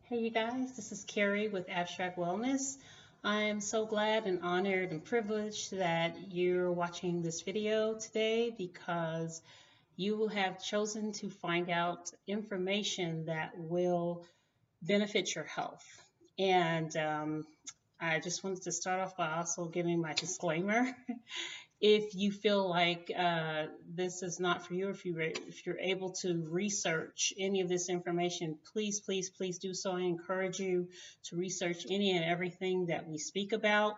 Hey, you guys, this is Carrie with Abstract Wellness. I am so glad and honored and privileged that you're watching this video today because you will have chosen to find out information that will benefit your health. And I just wanted to start off by also giving my disclaimer. If you feel like this is not for you, if you're able to research any of this information, please, please, please do so. I encourage you to research any and everything that we speak about.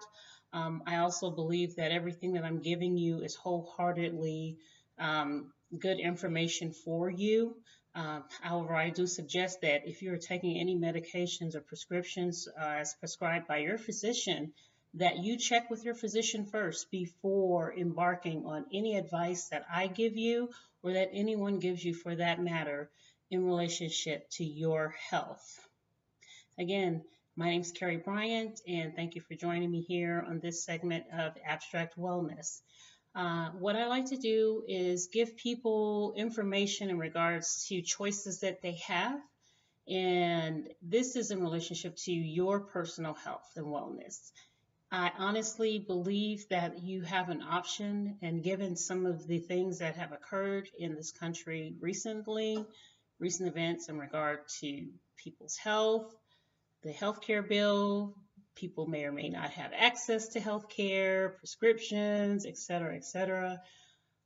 I also believe that everything that I'm giving you is wholeheartedly good information for you. However, I do suggest that if you're taking any medications or prescriptions as prescribed by your physician, that you check with your physician first before embarking on any advice that I give you or that anyone gives you for that matter in relationship to your health. Again, my name is Carrie Bryant, and thank you for joining me here on this segment of Abstract Wellness. What I like to do is give people information in regards to choices that they have, and this is in relationship to your personal health and wellness. I honestly believe that you have an option, and given some of the things that have occurred in this country recently, recent events in regard to people's health, the healthcare bill, people may or may not have access to healthcare, prescriptions, et cetera, et cetera.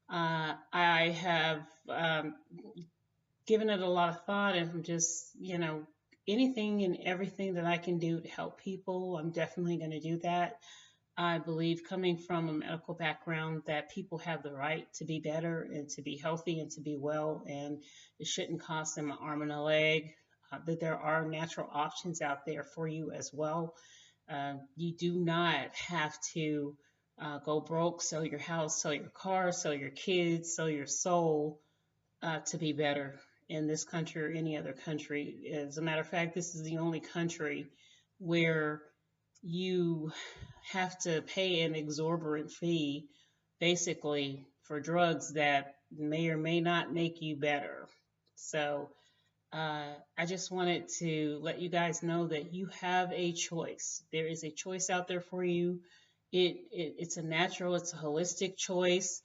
I have given it a lot of thought, and I'm just, anything and everything that I can do to help people, I'm definitely going to do that. I believe, coming from a medical background, that people have the right to be better and to be healthy and to be well, and it shouldn't cost them an arm and a leg. That there are natural options out there for you as well. You do not have to go broke, sell your house, sell your car, sell your kids, sell your soul to be better in this country or any other country. As a matter of fact, this is the only country where you have to pay an exorbitant fee basically for drugs that may or may not make you better. So I just wanted to let you guys know that you have a choice. There is a choice out there for you. It's a natural, it's a holistic choice.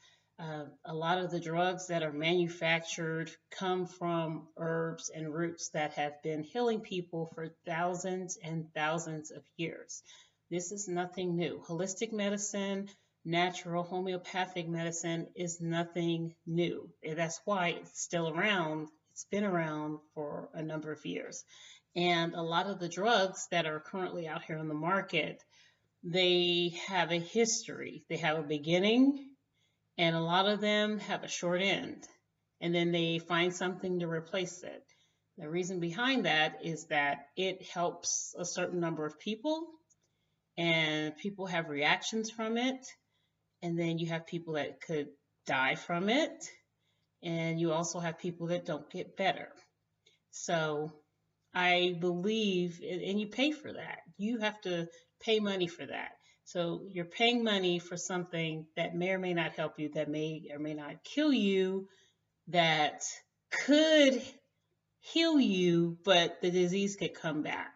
A lot of the drugs that are manufactured come from herbs and roots that have been healing people for thousands and thousands of years. This is nothing new. Holistic medicine, natural homeopathic medicine is nothing new. That's why it's still around. It's been around for a number of years. And a lot of the drugs that are currently out here on the market, they have a history. They have a beginning, and a lot of them have a short end. And then they find something to replace it. The reason behind that is that it helps a certain number of people, and people have reactions from it. And then you have people that could die from it. And you also have people that don't get better. So I believe, and you pay for that. You have to pay money for that. So you're paying money for something that may or may not help you, that may or may not kill you, that could heal you, but the disease could come back.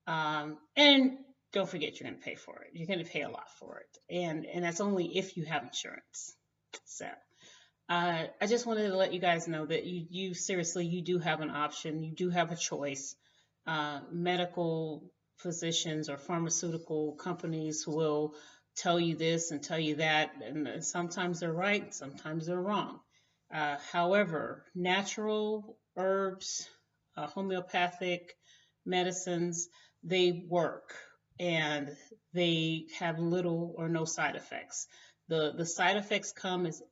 And don't forget, you're going to pay for it. You're going to pay a lot for it. And that's only if you have insurance. So I just wanted to let you guys know that you seriously, you do have an option. You do have a choice. Medical physicians or pharmaceutical companies will tell you this and tell you that, and sometimes they're right, sometimes they're wrong. However, natural herbs, homeopathic medicines, they work, and they have little or no side effects. The side effects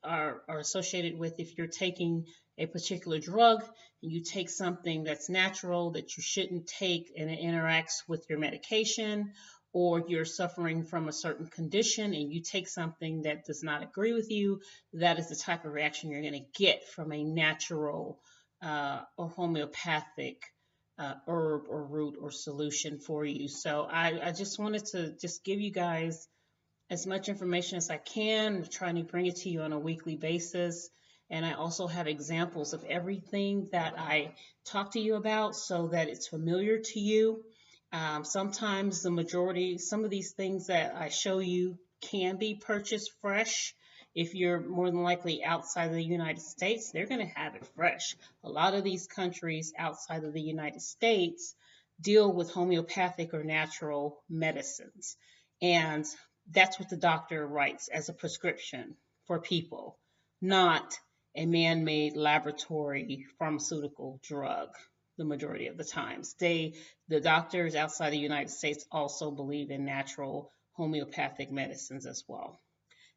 are associated with if you're taking a particular drug and you take something that's natural that you shouldn't take and it interacts with your medication, or you're suffering from a certain condition and you take something that does not agree with you. That is the type of reaction you're going to get from a natural or homeopathic herb or root or solution for you. So I just wanted to just give you guys as much information as I can, trying to bring it to you on a weekly basis. And I also have examples of everything that I talk to you about so that it's familiar to you. Sometimes some of these things that I show you can be purchased fresh. If you're more than likely outside of the United States, they're going to have it fresh. A lot of these countries outside of the United States deal with homeopathic or natural medicines. And that's what the doctor writes as a prescription for people, not a man made laboratory pharmaceutical drug the majority of the times. The doctors outside the United States also believe in natural homeopathic medicines as well.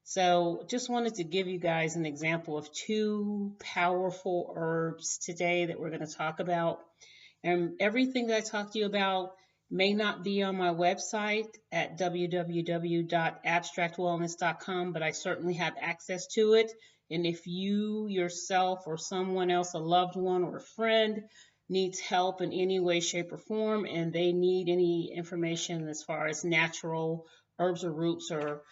So just wanted to give you guys an example of two powerful herbs today that we're going to talk about. And everything that I talk to you about may not be on my website at www.abstractwellness.com, but I certainly have access to it. And if you yourself or someone else, a loved one or a friend, needs help in any way, shape, or form, and they need any information as far as natural herbs or roots or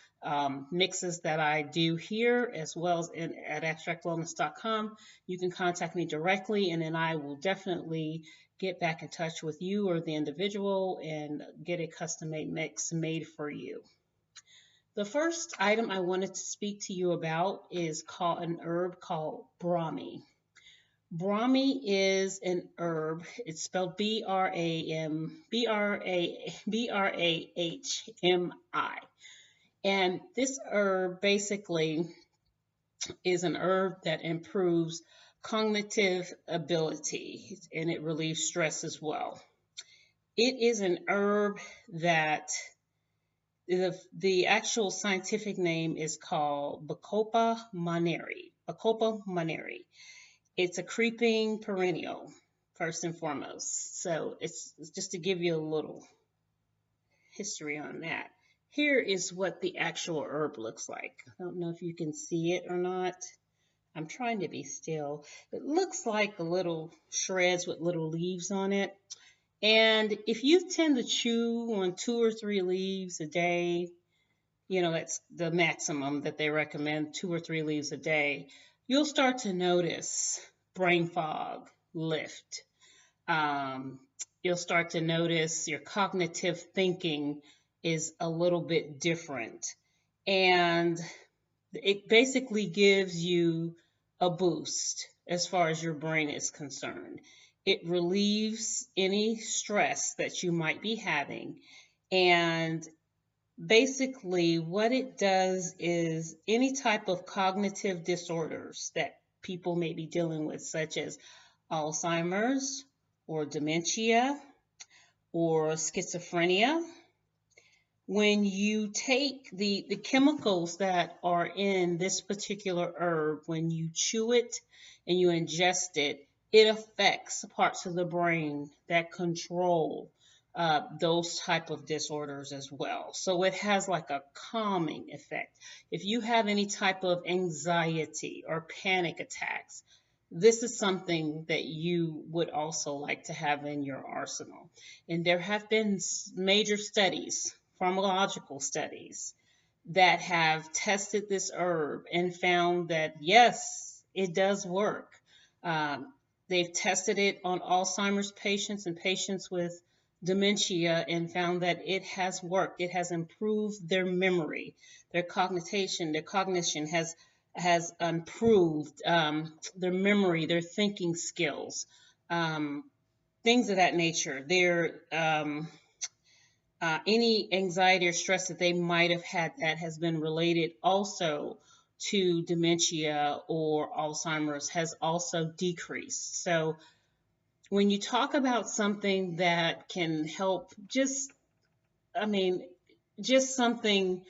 mixes that I do here, as well as at abstractwellness.com, you can contact me directly, and then I will definitely get back in touch with you or the individual and get a custom made mix made for you. The first item I wanted to speak to you about is called an herb called Brahmi. Brahmi is an herb. It's spelled Brahmi. And this herb basically is an herb that improves cognitive ability and it relieves stress as well. It is an herb that the actual scientific name is called Bacopa monnieri. Bacopa monnieri. It's a creeping perennial, first and foremost. So it's just to give you a little history on that. Here is what the actual herb looks like. I don't know if you can see it or not. I'm trying to be still. It looks like a little shreds with little leaves on it. And if you tend to chew on 2 or 3 leaves a day, that's the maximum that they recommend, 2 or 3 leaves a day, you'll start to notice brain fog lift. You'll start to notice your cognitive thinking is a little bit different. And it basically gives you a boost as far as your brain is concerned. It relieves any stress that you might be having. And basically what it does is any type of cognitive disorders that people may be dealing with, such as Alzheimer's or dementia or schizophrenia, when you take the chemicals that are in this particular herb, when you chew it and you ingest it, it affects parts of the brain that control those type of disorders as well. So it has like a calming effect. If you have any type of anxiety or panic attacks, this is something that you would also like to have in your arsenal. And there have been major studies, pharmacological studies, that have tested this herb and found that yes, it does work. They've tested it on Alzheimer's patients and patients with dementia and found that it has worked. It has improved their memory, their cognition has improved, their memory, their thinking skills, things of that nature. Their any anxiety or stress that they might have had that has been related also to dementia or Alzheimer's has also decreased. So when you talk about something that can help, just something,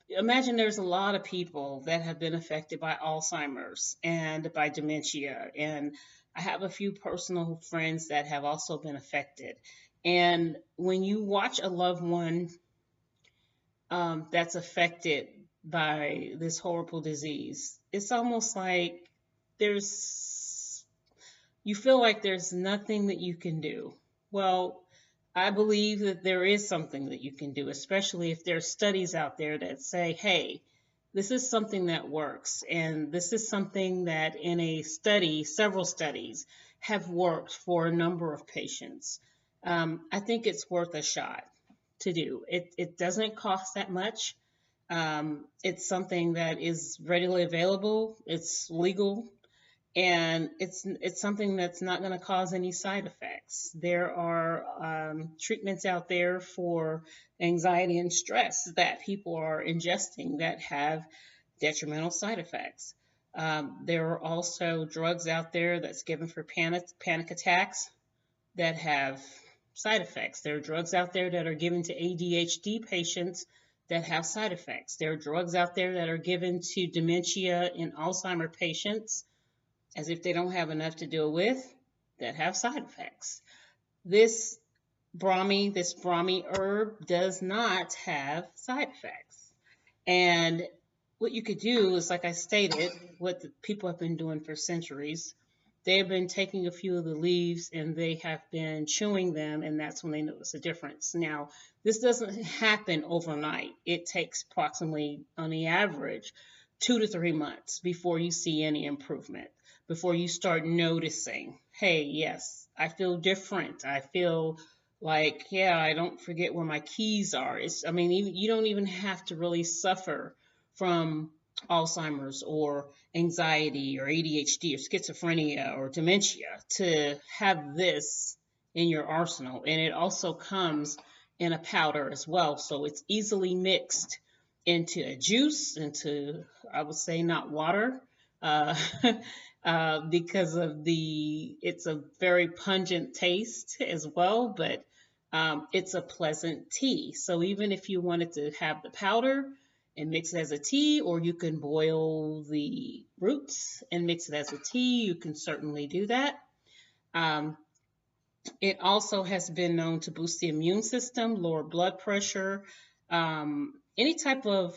imagine there's a lot of people that have been affected by Alzheimer's and by dementia. And I have a few personal friends that have also been affected. And when you watch a loved one that's affected by this horrible disease, it's almost like you feel like there's nothing that you can do. Well, I believe that there is something that you can do, especially if there are studies out there that say, hey, This is something that works, and this is something that in a study, several studies have worked for a number of patients. I think it's worth a shot to do. It doesn't cost that much. It's something that is readily available. It's legal, and it's something that's not going to cause any side effects. There are treatments out there for anxiety and stress that people are ingesting that have detrimental side effects. There are also drugs out there that's given for panic attacks that have side effects. There are drugs out there that are given to ADHD patients that have side effects. There are drugs out there that are given to dementia and Alzheimer patients as if they don't have enough to deal with that have side effects. This Brahmi herb does not have side effects. And what you could do is, like I stated, what the people have been doing for centuries. They have been taking a few of the leaves and they have been chewing them, and that's when they notice a difference. Now, this doesn't happen overnight. It takes approximately, on the average, 2 to 3 months before you see any improvement, before you start noticing, hey, yes, I feel different. I feel like, yeah, I don't forget where my keys are. I mean, you don't even have to really suffer from Alzheimer's or anxiety or ADHD or schizophrenia or dementia to have this in your arsenal. And it also comes in a powder as well. So it's easily mixed into a juice, into, I would say, not water. Uh, because of it's a very pungent taste as well, but it's a pleasant tea. So even if you wanted to have the powder and mix it as a tea, or you can boil the roots and mix it as a tea, you can certainly do that. Um, it also has been known to boost the immune system, lower blood pressure, any type of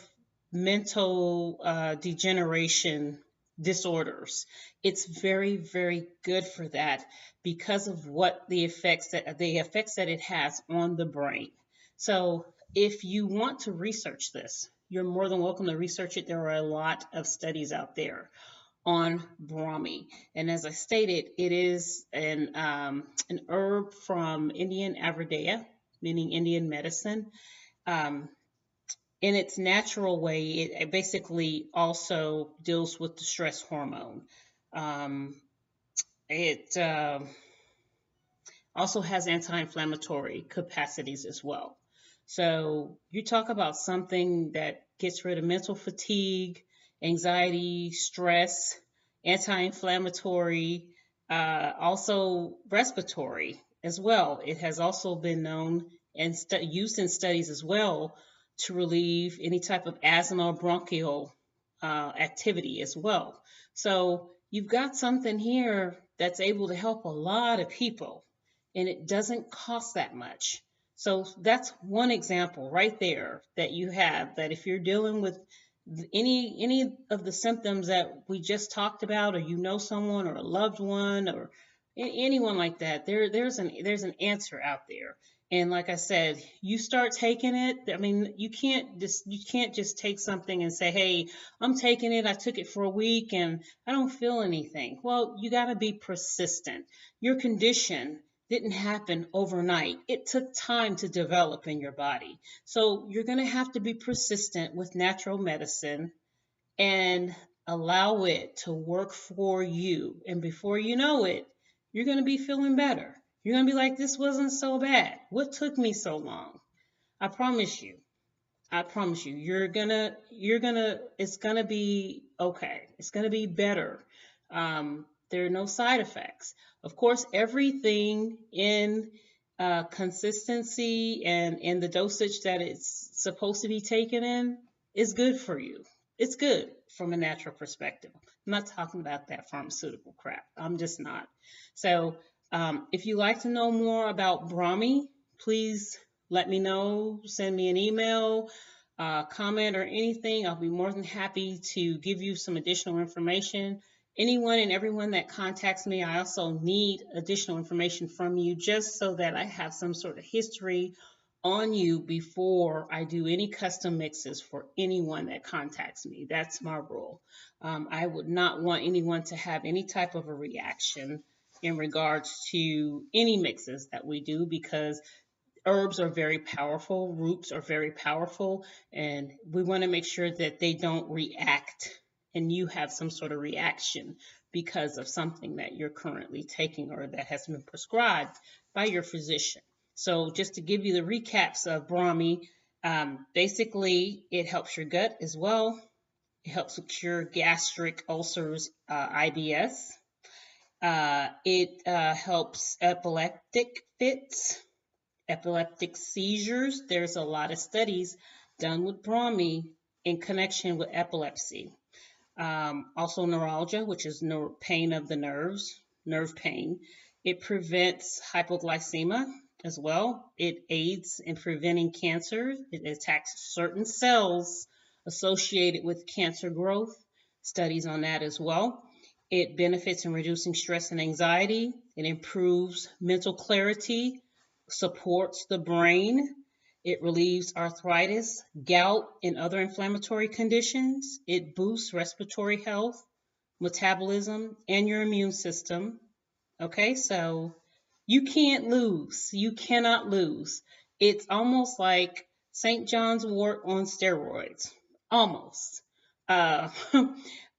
mental degeneration disorders. It's very, very good for that because of what the effects that it has on the brain. So if you want to research this, you're more than welcome to research it. There are a lot of studies out there on Brahmi. And as I stated, it is an herb from Indian Ayurveda, meaning Indian medicine. Um, in its natural way, it basically also deals with the stress hormone. Um, it also has anti-inflammatory capacities as well. So you talk about something that gets rid of mental fatigue, anxiety, stress, anti-inflammatory, also respiratory as well. It has also been known and used in studies as well to relieve any type of asthma or bronchial activity as well. So you've got something here that's able to help a lot of people, and it doesn't cost that much. So that's one example right there that you have, that if you're dealing with any of the symptoms that we just talked about, or you know someone or a loved one or anyone like that, there's an answer out there. And like I said, you start taking it. I mean, you can't just take something and say, "Hey, I'm taking it. I took it for a week and I don't feel anything." Well, you got to be persistent. Your condition didn't happen overnight. It took time to develop in your body. So you're going to have to be persistent with natural medicine and allow it to work for you. And before you know it, you're going to be feeling better. You're going to be like, this wasn't so bad. What took me so long? I promise you. I promise you, it's gonna be okay. It's gonna be better. There are no side effects. Of course, everything in consistency and in the dosage that it's supposed to be taken in is good for you. It's good from a natural perspective. I'm not talking about that pharmaceutical crap. I'm just not. So, if you like to know more about Brahmi, please let me know. Send me an email, comment, or anything. I'll be more than happy to give you some additional information. Anyone and everyone that contacts me, I also need additional information from you just so that I have some sort of history on you before I do any custom mixes for anyone that contacts me. That's my rule. I would not want anyone to have any type of a reaction in regards to any mixes that we do, because herbs are very powerful, roots are very powerful, and we want to make sure that they don't react and you have some sort of reaction because of something that you're currently taking or that has been prescribed by your physician. So, just to give you the recaps of Brahmi, basically it helps your gut as well. It helps with cure gastric ulcers, IBS. It helps epileptic fits, epileptic seizures. There's a lot of studies done with Brahmi in connection with epilepsy. Also neuralgia, which is pain of the nerves, nerve pain. It prevents hypoglycemia as well. It aids in preventing cancer. It attacks certain cells associated with cancer growth. Studies on that as well. It benefits in reducing stress and anxiety. It improves mental clarity, supports the brain. It relieves arthritis, gout, and other inflammatory conditions. It boosts respiratory health, metabolism, and your immune system. Okay, so you can't lose. You cannot lose. It's almost like St. John's wort on steroids. Almost. Uh,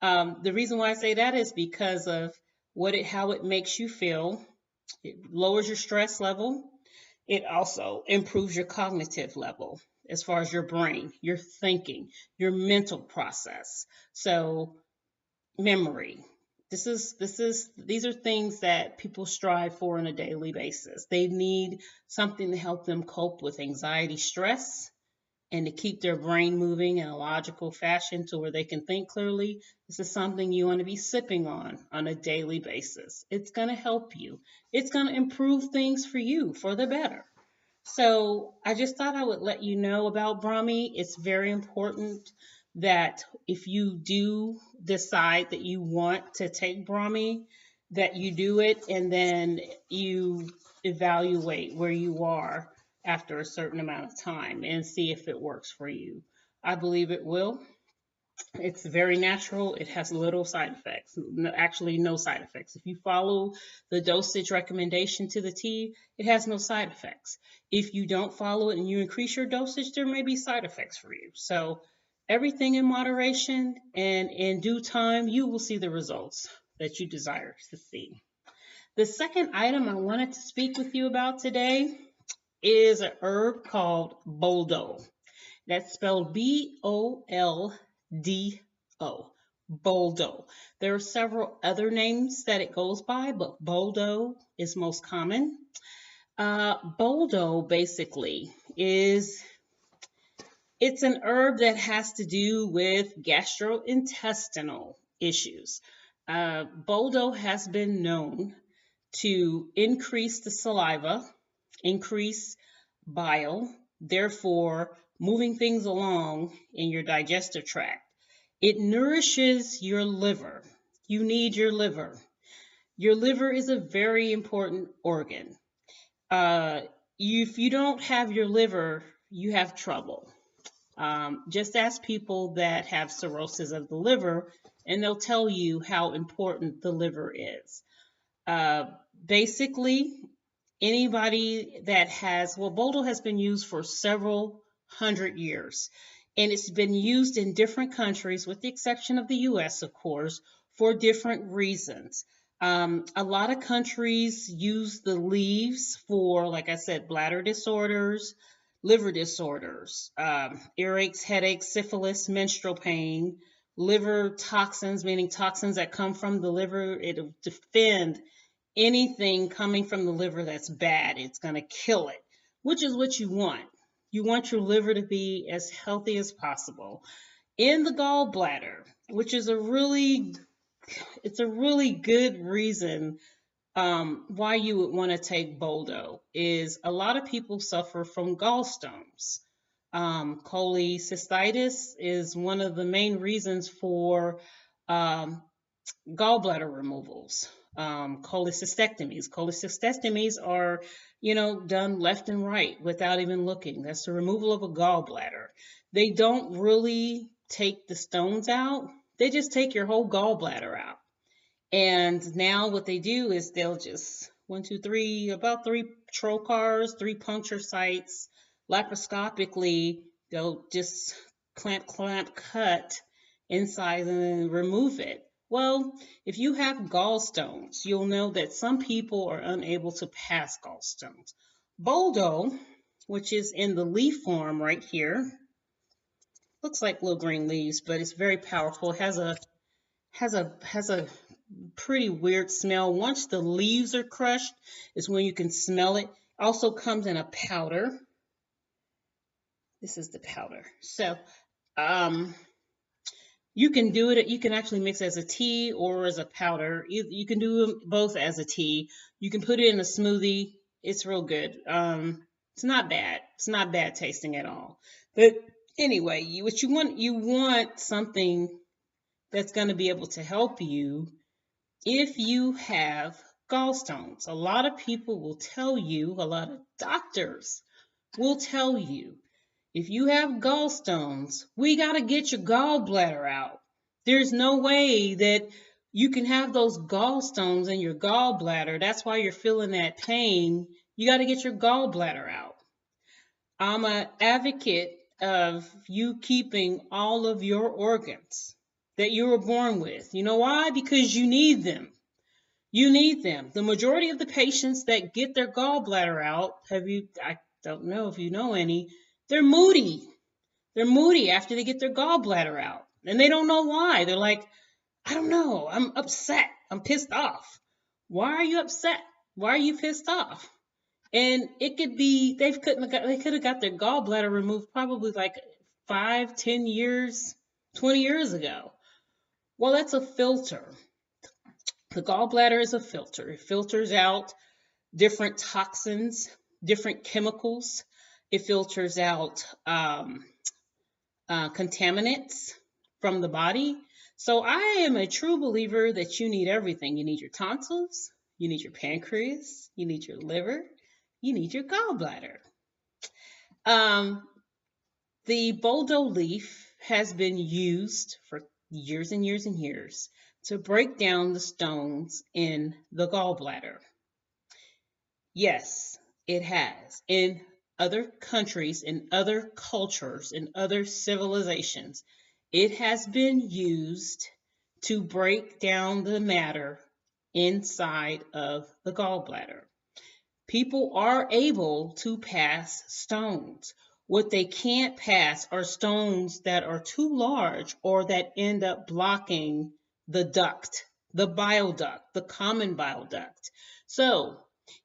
the reason why I say that is because of how it makes you feel. It lowers your stress level. It also improves your cognitive level as far as your brain, your thinking, your mental process. So memory. These are things that people strive for on a daily basis. They need something to help them cope with anxiety, stress, and to keep their brain moving in a logical fashion to where they can think clearly. This is something you want to be sipping on a daily basis. It's going to help you. It's going to improve things for you for the better. So I just thought I would let you know about Brahmi. It's very important that if you do decide that you want to take Brahmi, that you do it and then you evaluate where you are after a certain amount of time and see if it works for you. I believe it will. It's very natural. It has little side effects, actually no side effects. If you follow the dosage recommendation to the T, it has no side effects. If you don't follow it and you increase your dosage, there may be side effects for you. So everything in moderation, and in due time, you will see the results that you desire to see. The second item I wanted to speak with you about today is an herb called Boldo. That's spelled Boldo. Boldo. There are several other names that it goes by, but Boldo is most common. Boldo basically it's an herb that has to do with gastrointestinal issues. Boldo has been known to increase the saliva, increase bile, therefore moving things along in your digestive tract. It nourishes your liver. You need your liver. Your liver is a very important organ. If you don't have your liver, you have trouble. Just ask people that have cirrhosis of the liver, and they'll tell you how important the liver is. Basically, anybody that Boldo has been used for several hundred years, and it's been used in different countries, with the exception of the US, of course, for different reasons. A lot of countries use the leaves for, like I said, bladder disorders, liver disorders, earaches, headaches, syphilis, menstrual pain, liver toxins, meaning toxins that come from the liver. It'll defend anything coming from the liver that's bad. It's going to kill it, which is what you want. You want your liver to be as healthy as possible. In the gallbladder, which is it's a really good reason why you would want to take Boldo, is a lot of people suffer from gallstones. Cholecystitis is one of the main reasons for gallbladder removals. Cholecystectomies. Cholecystectomies are done left and right without even looking. That's the removal of a gallbladder. They don't really take the stones out, they just take your whole gallbladder out. And now what they do is they'll just one, two, three, about three trocars, three puncture sites, laparoscopically, they'll just clamp, cut inside and then remove it. Well, if you have gallstones, you'll know that some people are unable to pass gallstones. Boldo, which is in the leaf form right here, looks like little green leaves, but it's very powerful. It has a pretty weird smell. Once the leaves are crushed is when you can smell it. Also comes in a powder. This is the powder. So you can do it. You can actually mix as a tea or as a powder. You can do them both as a tea. You can put it in a smoothie. It's real good. It's not bad. It's not bad tasting at all. But anyway, what you want something that's going to be able to help you if you have gallstones. A lot of people will tell you, a lot of doctors will tell you, if you have gallstones, we got to get your gallbladder out. There's no way that you can have those gallstones in your gallbladder. That's why you're feeling that pain. You got to get your gallbladder out. I'm an advocate of you keeping all of your organs that you were born with. You know why? Because you need them. You need them. The majority of the patients that get their gallbladder out, I don't know if you know any, they're moody. They're moody after they get their gallbladder out. And they don't know why. They're like, I don't know. I'm upset. I'm pissed off. Why are you upset? Why are you pissed off? And it could be they could have got their gallbladder removed probably like 5, 10 years, 20 years ago. Well, that's a filter. The gallbladder is a filter. It filters out different toxins, different chemicals. It filters out contaminants from the body. So I am a true believer that you need everything. You need your tonsils, you need your pancreas, you need your liver, you need your gallbladder. The Boldo leaf has been used for years and years and years to break down the stones in the gallbladder. Yes, it has. In other countries, in other cultures, in other civilizations, it has been used to break down the matter inside of the gallbladder. People are able to pass stones. What they can't pass are stones that are too large or that end up blocking the duct, the bile duct, the common bile duct. So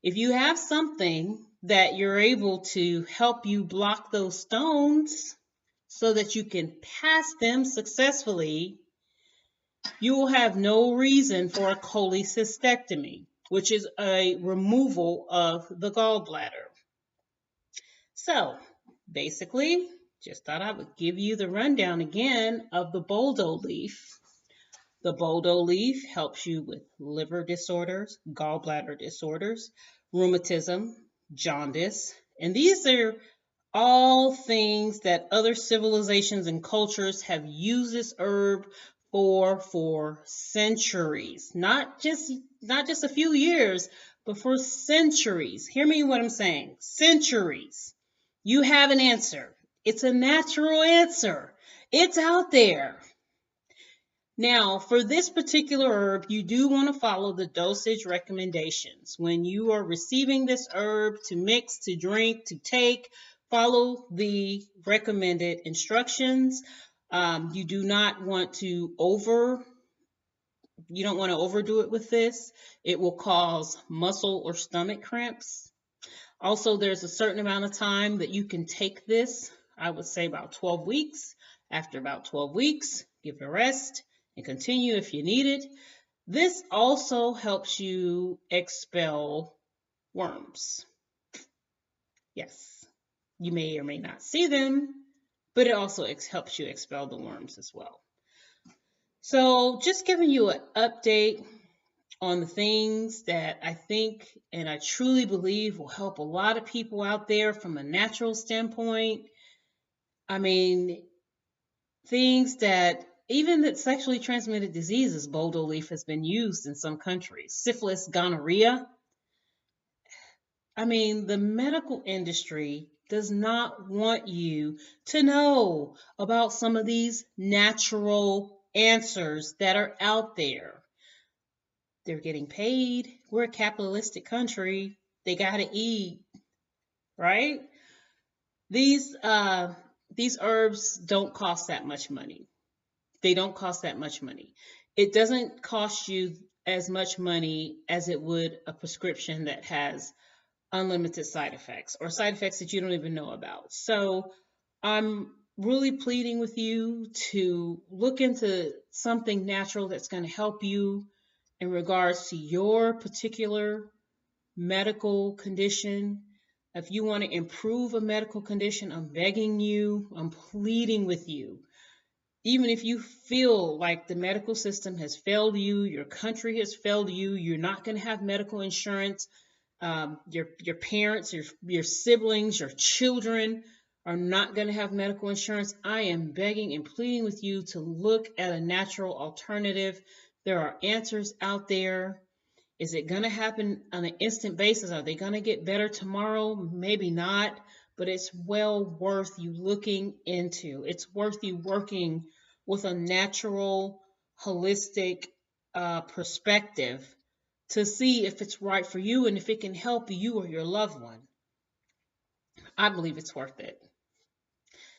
if you have something that you're able to help you block those stones so that you can pass them successfully, you will have no reason for a cholecystectomy, which is a removal of the gallbladder. So basically, just thought I would give you the rundown again of the Boldo leaf. The Boldo leaf helps you with liver disorders, gallbladder disorders, rheumatism, jaundice, and these are all things that other civilizations and cultures have used this herb for centuries. Not just a few years, but for centuries. Hear me what I'm saying. Centuries. You have an answer. It's a natural answer. It's out there. Now, for this particular herb, you do want to follow the dosage recommendations. When you are receiving this herb to mix, to drink, to take, follow the recommended instructions. You don't want to overdo it with this. It will cause muscle or stomach cramps. Also, there's a certain amount of time that you can take this. I would say about 12 weeks. After about 12 weeks, give it a rest and continue if you need it. This also helps you expel worms. Yes, you may or may not see them, but it also helps you expel the worms as well. So just giving you an update on the things that I think and I truly believe will help a lot of people out there from a natural standpoint. I mean, things that even that sexually transmitted diseases, Boldo leaf has been used in some countries. Syphilis, gonorrhea. I mean, the medical industry does not want you to know about some of these natural answers that are out there. They're getting paid. We're a capitalistic country. They got to eat, right? These uh, these herbs don't cost that much money. They don't cost that much money. It doesn't cost you as much money as it would a prescription that has unlimited side effects or side effects that you don't even know about. So I'm really pleading with you to look into something natural that's going to help you in regards to your particular medical condition. If you want to improve a medical condition, I'm begging you, I'm pleading with you. Even if you feel like the medical system has failed you, your country has failed you, you're not going to have medical insurance, your parents, your siblings, your children are not going to have medical insurance. I am begging and pleading with you to look at a natural alternative. There are answers out there. Is it going to happen on an instant basis? Are they going to get better tomorrow? Maybe not, but it's well worth you looking into. It's worth you working with a natural, holistic perspective to see if it's right for you and if it can help you or your loved one. I believe it's worth it.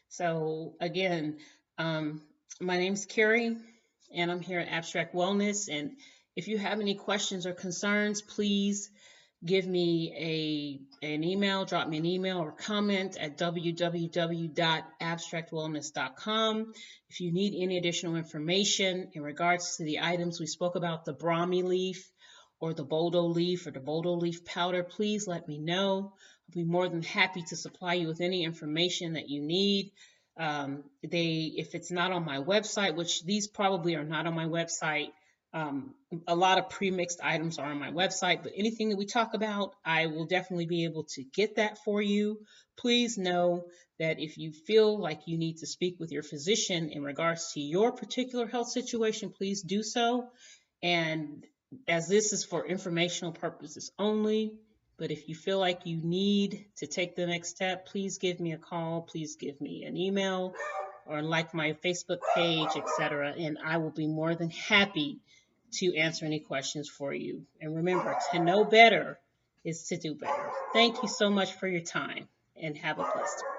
So again, um, my name's Carrie, and I'm here at Abstract Wellness. And if you have any questions or concerns, please give me an email, drop me an email or comment at www.abstractwellness.com. If you need any additional information in regards to the items we spoke about, the Brahmi leaf or the Boldo leaf or the Boldo leaf powder, please let me know. I'll be more than happy to supply you with any information that you need. If it's not on my website, which these probably are not on my website, a lot of pre-mixed items are on my website, but anything that we talk about, I will definitely be able to get that for you. Please know that if you feel like you need to speak with your physician in regards to your particular health situation, please do so. And as this is for informational purposes only, but if you feel like you need to take the next step, please give me a call, please give me an email, or like my Facebook page, etc., and I will be more than happy to answer any questions for you. And remember, to know better is to do better. Thank you so much for your time, and have a blessed day.